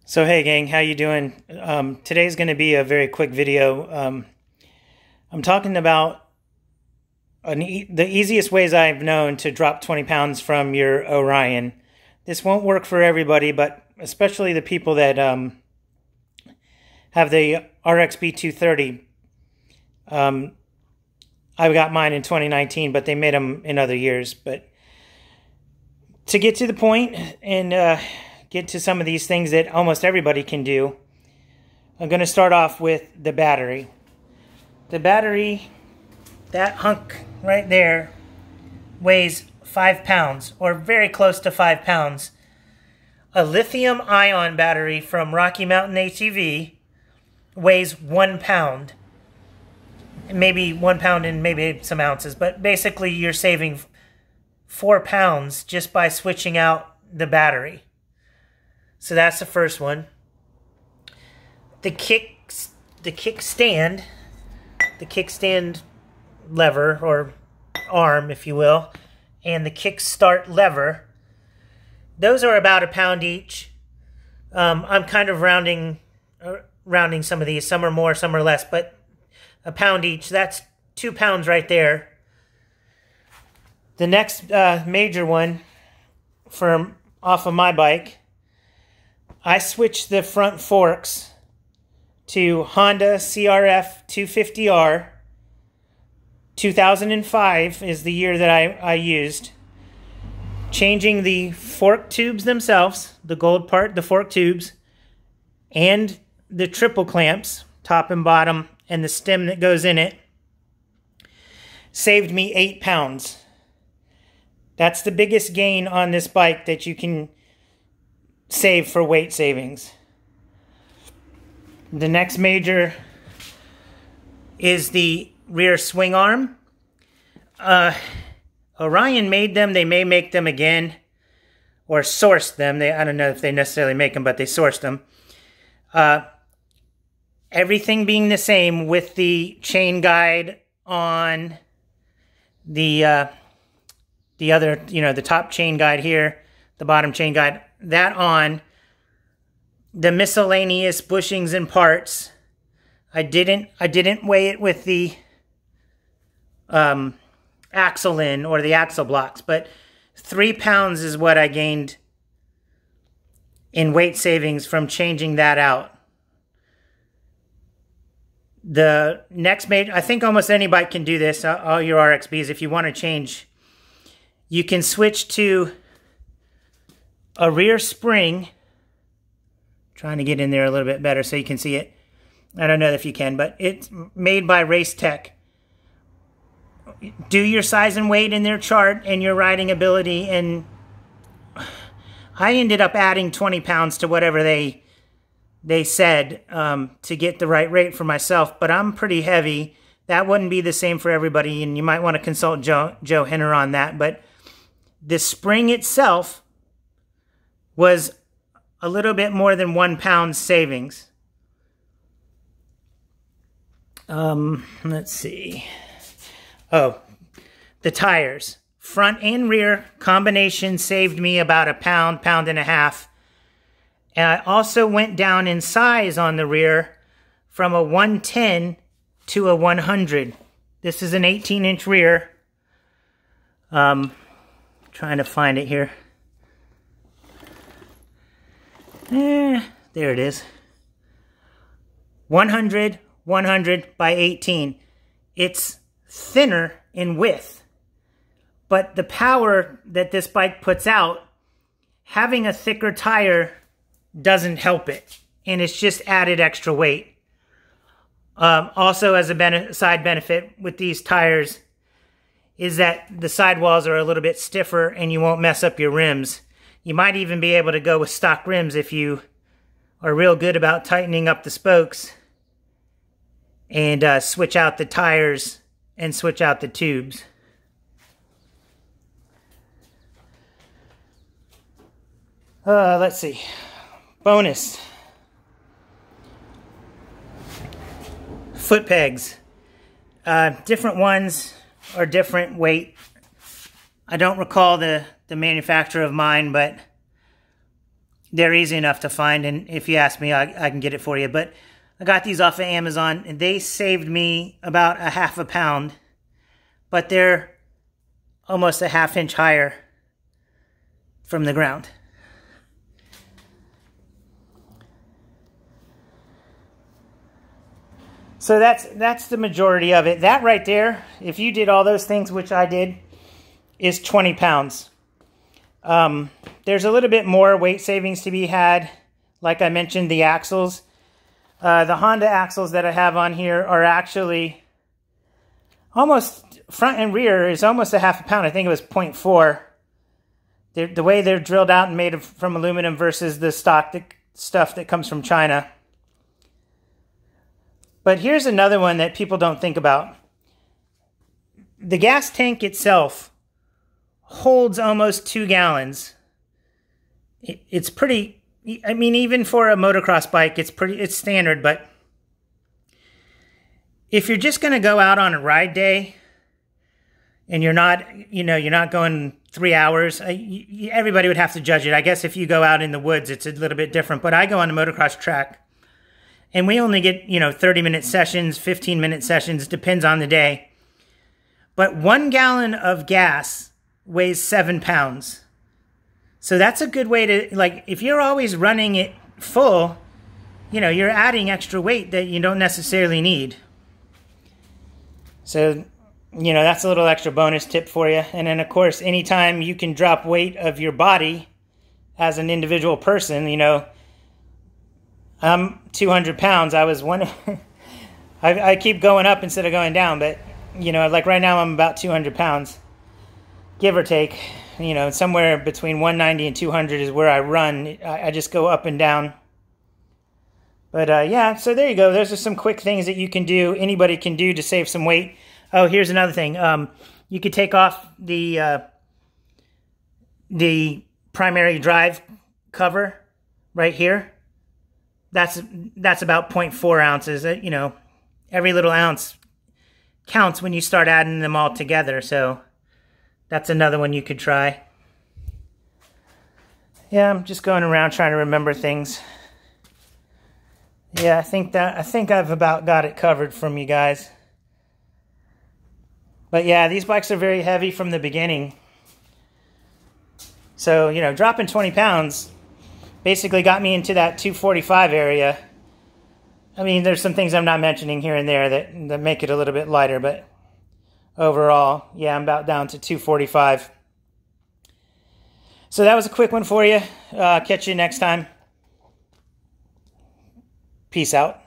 So hey gang, how you doing? Today's going to be a very quick video. I'm talking about the easiest ways I've known to drop 20 pounds from your Orion. This won't work for everybody, but especially the people that have the RXB250. I got mine in 2019, but they made them in other years. But to get to the point and get to some of these things that almost everybody can do, I'm going to start off with the battery. The battery, that hunk right there, weighs 5 pounds, or very close to 5 pounds. A lithium-ion battery from Rocky Mountain ATV weighs 1 pound. Maybe 1 pound and maybe some ounces, but basically you're saving 4 pounds just by switching out the battery. So that's the first one. The kickstand lever, or arm, if you will, and the kickstart lever, those are about a pound each. I'm kind of rounding some of these. Some are more, some are less, but a pound each. That's 2 pounds right there. The next major one off of my bike, I switched the front forks to Honda CRF 250R. 2005 is the year that I used. Changing the fork tubes themselves, the gold part, the fork tubes, and the triple clamps, top and bottom, and the stem that goes in it, saved me 8 pounds. That's the biggest gain on this bike that you can save for weight savings. The next major is the rear swing arm. Orion made them. They may make them again, or sourced them. I don't know if they necessarily make them, but they sourced them. Everything being the same with the chain guide on the other, the top chain guide here, the bottom chain guide, that on. The miscellaneous bushings and parts, I didn't weigh it with the axle in, or the axle blocks, but 3 pounds is what I gained in weight savings from changing that out. The next major, I think almost any bike can do this, all your RXBs. If you want to change, you can switch to a rear spring. Trying to get in there a little bit better so you can see it. I don't know if you can, but it's made by Race Tech. Do your size and weight in their chart and your riding ability, and I ended up adding 20 pounds to whatever they said to get the right rate for myself, but I'm pretty heavy. That wouldn't be the same for everybody, and you might want to consult Joe Henner on that, but the spring itself was a little bit more than 1 pound savings. Let's see. Oh, the tires. Front and rear combination saved me about a pound, pound and a half. And I also went down in size on the rear from a 110 to a 100. This is an 18-inch rear. Trying to find it here. There it is. 100 by 18. It's thinner in width, but the power that this bike puts out, having a thicker tire doesn't help it, and it's just added extra weight. Also, as a side benefit with these tires is that the sidewalls are a little bit stiffer and you won't mess up your rims. You might even be able to go with stock rims if you are real good about tightening up the spokes, and switch out the tires and switch out the tubes. Let's see. Bonus. Footpegs. Different ones are different weight. I don't recall the manufacturer of mine, but they're easy enough to find, and if you ask me, I can get it for you. But I got these off of Amazon, and they saved me about a half a pound, but they're almost a half-inch higher from the ground. So that's the majority of it. That right there, if you did all those things, which I did, is 20 pounds. There's a little bit more weight savings to be had. Like I mentioned, the axles. The Honda axles that I have on here are actually almost, front and rear is almost a half a pound. I think it was 0.4. The way they're drilled out and made from aluminum versus the stock stuff that comes from China. But here's another one that people don't think about. The gas tank itself holds almost 2 gallons. It's pretty, I mean, even for a motocross bike, it's standard, but if you're just going to go out on a ride day and you're not going 3 hours, everybody would have to judge it. I guess if you go out in the woods, it's a little bit different, but I go on a motocross track. And we only get, 30-minute sessions, 15-minute sessions, depends on the day. But 1 gallon of gas weighs 7 pounds. So that's a good way to, like, if you're always running it full, you're adding extra weight that you don't necessarily need. So, that's a little extra bonus tip for you. And then, of course, anytime you can drop weight of your body as an individual person, I'm 200 pounds. I was one. I keep going up instead of going down, but like right now I'm about 200 pounds, give or take. Somewhere between 190 and 200 is where I run. I just go up and down. But yeah, so there you go. Those are some quick things that you can do. Anybody can do to save some weight. Oh, here's another thing. You could take off the primary drive cover right here. That's about 0.4 ounces. Every little ounce counts when you start adding them all together. So that's another one you could try. Yeah, I'm just going around trying to remember things. Yeah, I think I've about got it covered from you guys. But yeah, these bikes are very heavy from the beginning. So, dropping 20 pounds basically got me into that 245 area. I mean, there's some things I'm not mentioning here and there that make it a little bit lighter, but overall, yeah, I'm about down to 245. So that was a quick one for you. Catch you next time. Peace out.